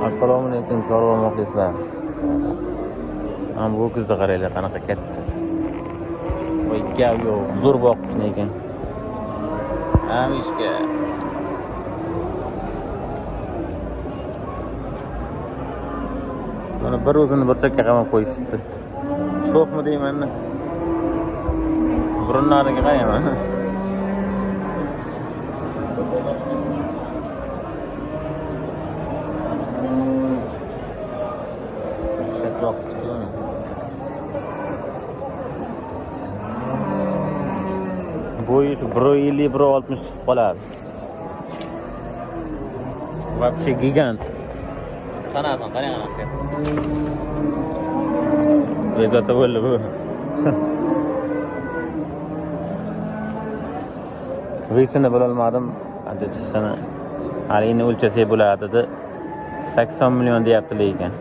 Assalomu alaykum chorva muxlislar. Mana bu qizni qaranglar qanaqa katta. Voy gap yo'q, zo'r boqibdi ekan. Amishka. Mana bir o'zini bir chakka qamab qo'yishibdi. Sho'xmi deyman-da. Burunlariga qarayman. Bo'yi shu 1.50 1.60 chiqib qoladi. Вообще gigant. Qanasan, qarang. Bezovta bo'ldi bu. Vesini bilolmadim. Qancha chiqishini. Halini o'lchasak bo'ladi dedi. 80 million deyapti lekin.